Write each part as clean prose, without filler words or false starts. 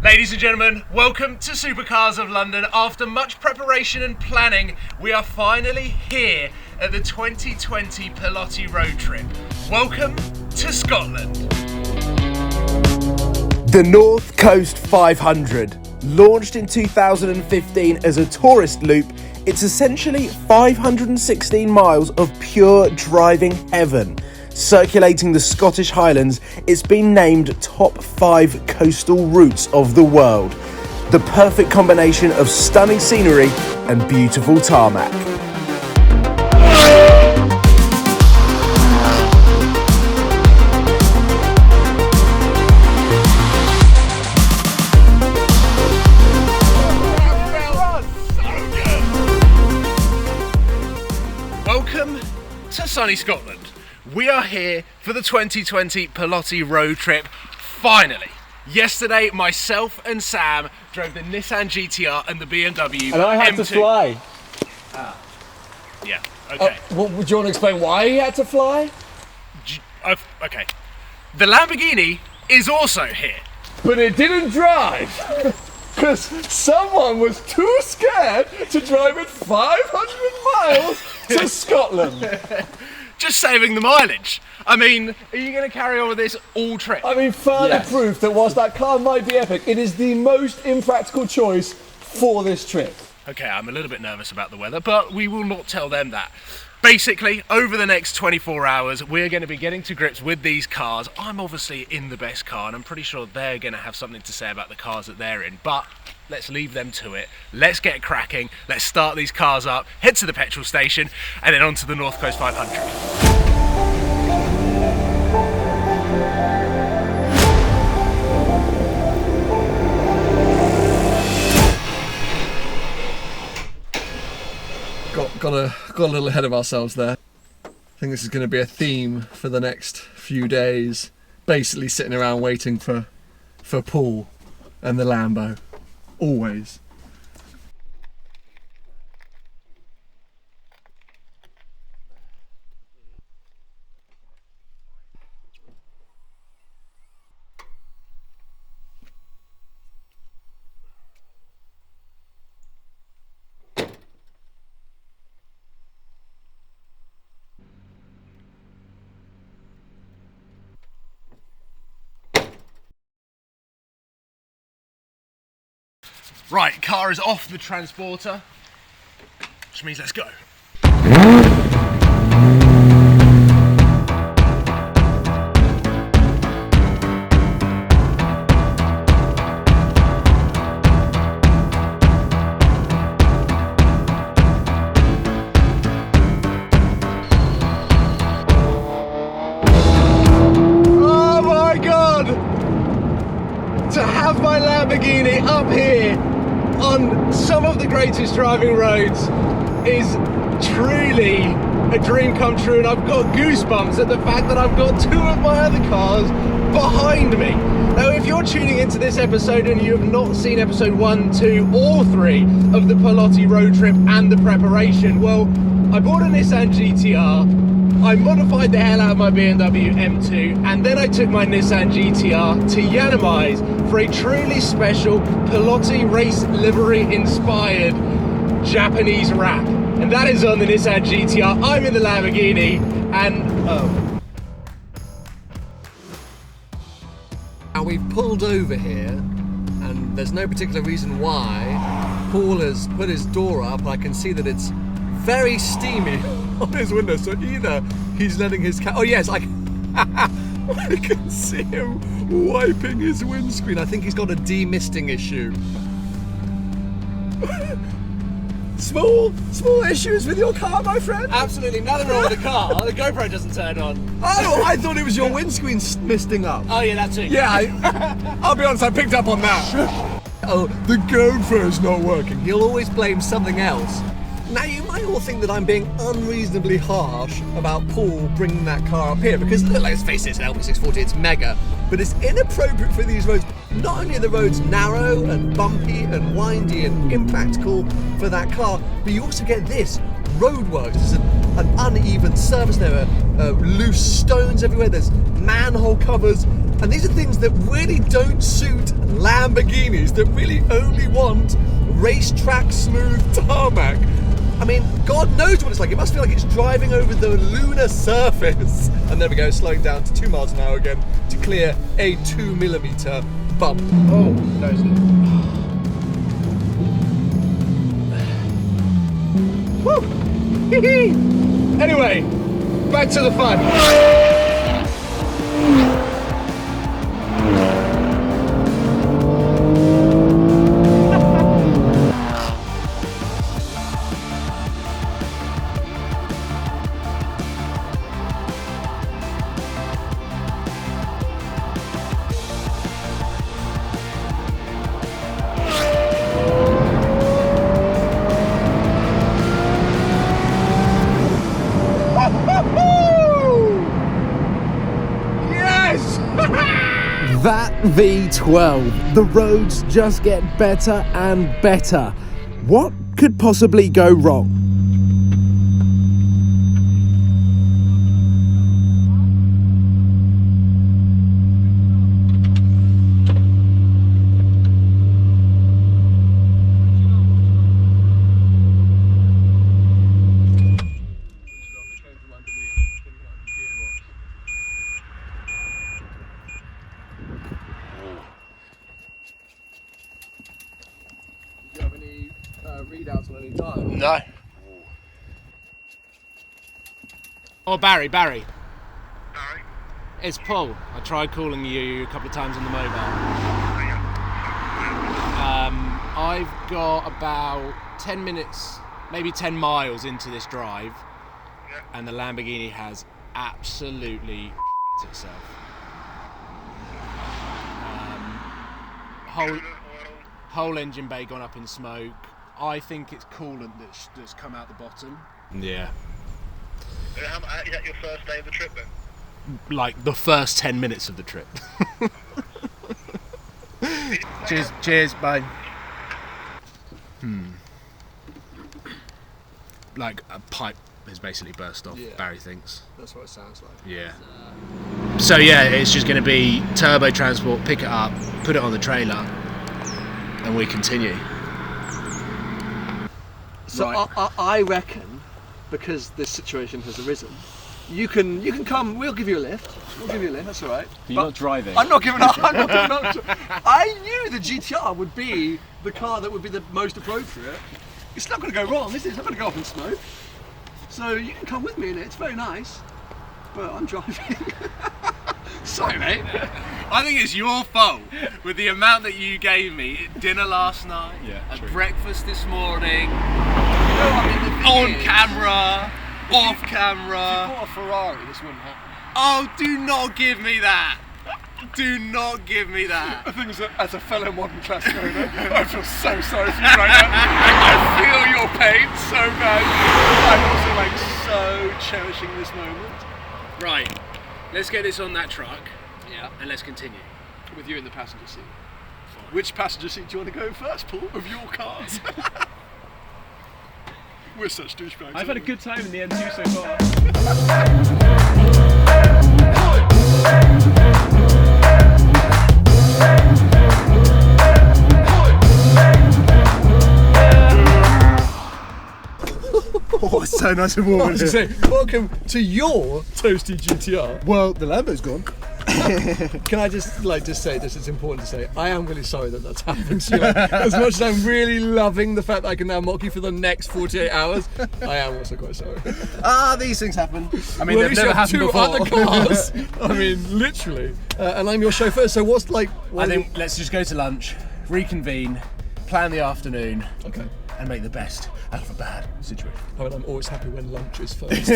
Ladies and gentlemen, welcome to Supercars of London. After much preparation and planning, we are finally here at the 2020 Piloti Roadtrip. Welcome to Scotland. The North Coast 500. Launched in 2015 as a tourist loop, it's essentially 516 miles of pure driving heaven. Circulating the Scottish Highlands, it's been named top 5 coastal routes of the world. The perfect combination of stunning scenery and beautiful tarmac. Welcome to sunny Scotland. We are here for the 2020 Piloti Roadtrip, finally. Yesterday, myself and Sam drove the Nissan GTR and the BMW And I had M2. to fly. Yeah, okay. Well, would you want to explain why he had to fly? Okay. The Lamborghini is also here. But it didn't drive. Because someone was too scared to drive it 500 miles to Scotland. Just saving the mileage. I mean, are you going to carry on with this all trip? I mean, further proof that whilst that car might be epic, it is the most impractical choice for this trip. Okay, I'm a little bit nervous about the weather, but we will not tell them that. Basically, over the next 24 hours, we're going to be getting to grips with these cars. I'm obviously in the best car, and I'm pretty sure they're going to have something to say about the cars that they're in, but let's leave them to it. Let's get cracking. Let's start these cars up, head to the petrol station, and then on to the North Coast 500. Got a little ahead of ourselves there. I think this is going to be a theme for the next few days. Basically sitting around waiting for Paul and the Lambo. Always. Right, car is off the transporter, which means let's go. Oh my God! To have my Lamborghini up here on some of the greatest driving roads is truly a dream come true, and I've got goosebumps at the fact that I've got 2 of my other cars behind me. Now, if you're tuning into this episode and you have not seen episode 1, 2 or 3 of the Piloti Roadtrip and the preparation, well, I bought a Nissan GTR, I modified the hell out of my BMW M2, and then I took my Nissan GTR to Yanamize for a truly special Piloti race livery inspired Japanese wrap. And that is on the Nissan GTR. I'm in the Lamborghini, and Now we've pulled over here, and there's no particular reason why. Paul has put his door up, and I can see that it's very steamy on his window, so either he's letting his cat. Oh yes, I can see him wiping his windscreen. I think he's got a demisting issue. Small issues with your car, my friend? Absolutely nothing wrong with the car. The GoPro doesn't turn on. Oh, I thought it was your windscreen misting up. Oh yeah, that too. Yeah, I'll be honest, I picked up on that. Oh, the GoPro's not working. He'll always blame something else. Now, you might all think that I'm being unreasonably harsh about Paul bringing that car up here, because let's face it, it's an LB640, it's mega, but it's inappropriate for these roads. Not only are the roads narrow and bumpy and windy and impractical for that car, but you also get this roadworks. There's an uneven surface. There are loose stones everywhere. There's manhole covers, and these are things that really don't suit Lamborghinis. That really only want racetrack smooth tarmac. I mean, God knows what it's like. It must feel like it's driving over the lunar surface. And there we go, slowing down to 2 miles an hour again to clear a 2mm bump. Oh, nosed it. Woo! Anyway, back to the fun. That V12, the roads just get better and better. What could possibly go wrong? Do you have any readouts on any time? No. Oh, Barry. Barry? It's Paul. I tried calling you a couple of times on the mobile. I've got about 10 minutes, maybe 10 miles into this drive, and the Lamborghini has absolutely itself. Whole engine bay gone up in smoke. I think it's coolant that's come out the bottom. Yeah. Is that your first day of the trip then? Like the first 10 minutes of the trip. Cheers, bye. Like a pipe has basically burst off, Yeah. Barry thinks. That's what it sounds like. Yeah. So yeah, it's just going to be turbo transport, pick it up, put it on the trailer, and we continue. So Right. I reckon, because this situation has arisen, you can come. We'll give you a lift. That's all right. You're not driving. I'm not giving up. I knew the GTR would be the car that would be the most appropriate. It's not going to go wrong. It's not going to go up in smoke. So you can come with me in it. It's very nice. But I'm driving. Sorry, mate. I think it's your fault with the amount that you gave me at dinner last night, at breakfast this morning, on camera, off camera. If you bought a Ferrari, this wouldn't happen. Oh, do not give me that. Do not give me that. I think as a fellow modern classic owner, I feel so sorry for you right now. I feel your pain so bad. I'm also like so cherishing this moment. Right, let's get this on that truck. Yeah. And let's continue. With you in the passenger seat. Fine. Which passenger seat do you want to go first, Paul, of your cars? We're such douchebags. I've had a good time in the M2 so far. Oh, it's so nice and warm. I was going to say, welcome to your toasty GTR. Well, the Lambo's gone. Can I just say, it's important to say, I am really sorry that that's happened to you. As much as I'm really loving the fact that I can now mock you for the next 48 hours, I am also quite sorry. These things happen. I mean, Well, at they've least never you have happened two before. other cars. I mean, literally. And I'm your chauffeur, so what's like... I think let's just go to lunch, reconvene, plan the afternoon, Okay. and make the best out of a bad situation. I mean, I'm always happy when lunch is first.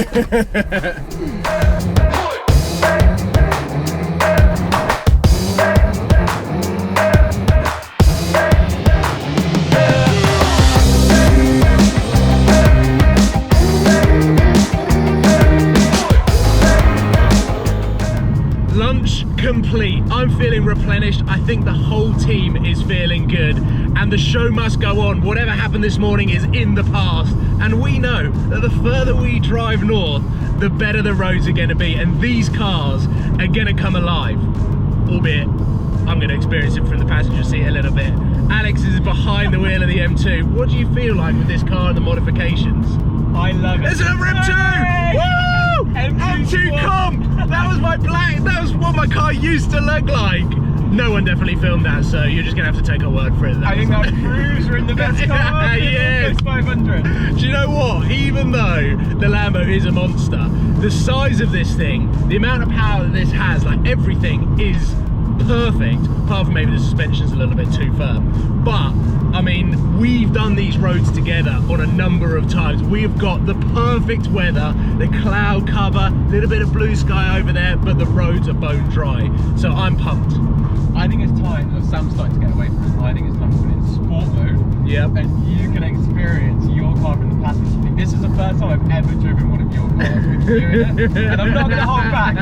Lunch complete. I'm feeling replenished. I think the whole team is feeling good. And the show must go on. Whatever happened this morning is in the past, and we know that the further we drive north, the better the roads are going to be, and these cars are going to come alive. Albeit, I'm going to experience it from the passenger seat a little bit. Alex is behind the wheel of the M2. What do you feel like with this car and the modifications? I love it. There's an M2! Woo! M2 comp! That was my black, that was what my car used to look like. No one definitely filmed that, so you're just going to have to take our word for it. I think that cruiser in the best car. Yes. 500. Do you know what? Even though the Lambo is a monster, the size of this thing, the amount of power that this has, like everything is perfect, apart from maybe the suspension's a little bit too firm. But I mean, we've done these roads together on a number of times. We've got the perfect weather, the cloud cover, a little bit of blue sky over there, but the roads are bone dry. So I'm pumped. I think it's time that Sam's starting to get away from it. I think it's time to put it in sport mode. Yep. And you can experience your car from the passenger seat. This is the first time I've ever driven one of your cars with you in it, and I'm not going to hold back.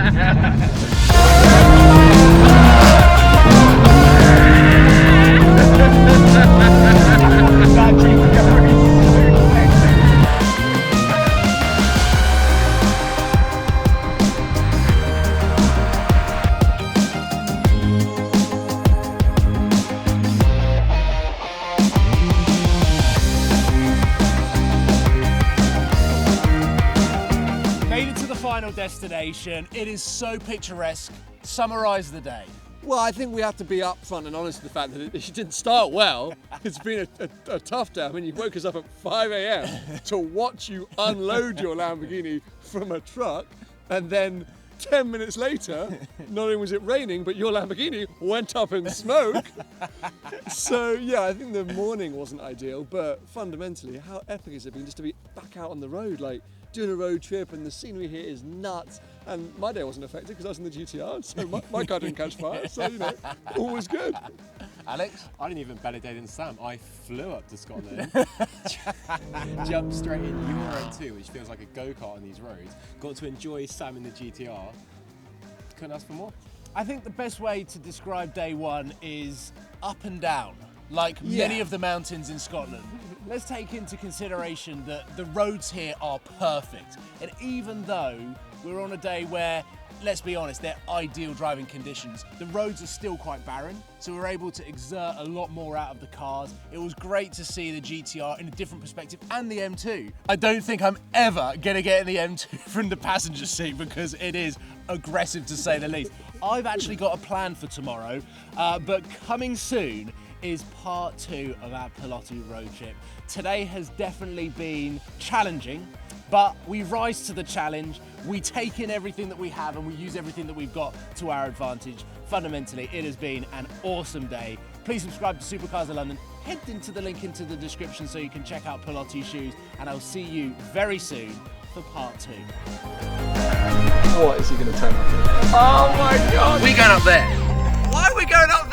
Destination. It is so picturesque. Summarise the day. Well, I think we have to be upfront and honest with the fact that it didn't start well. It's been a tough day. I mean, you woke us up at 5 a.m. to watch you unload your Lamborghini from a truck, and then 10 minutes later, not only was it raining, but your Lamborghini went up in smoke. So yeah, I think the morning wasn't ideal, but fundamentally, how epic has it been just to be back out on the road, like doing a road trip, and the scenery here is nuts. And my day wasn't affected because I was in the GTR, so my car didn't catch fire, so you know, all was good. Alex? I didn't even better day than Sam. I flew up to Scotland, jumped straight in Euro 2, which feels like a go-kart on these roads. Got to enjoy Sam in the GTR. Couldn't ask for more. I think the best way to describe day one is up and down, like many of the mountains in Scotland. Let's take into consideration that the roads here are perfect. And even though we're on a day where, let's be honest, they're ideal driving conditions, the roads are still quite barren, so we're able to exert a lot more out of the cars. It was great to see the GTR in a different perspective, and the M2. I don't think I'm ever gonna get in the M2 from the passenger seat because it is aggressive to say the least. I've actually got a plan for tomorrow, but coming soon is part 2 of our Piloti road trip. Today has definitely been challenging, but we rise to the challenge. We take in everything that we have and we use everything that we've got to our advantage. Fundamentally, it has been an awesome day. Please subscribe to Supercars of London. Head into the link into the description so you can check out Piloti shoes, and I'll see you very soon for part 2. What is he going to turn up? Oh my God! We're going up there. Why are we going up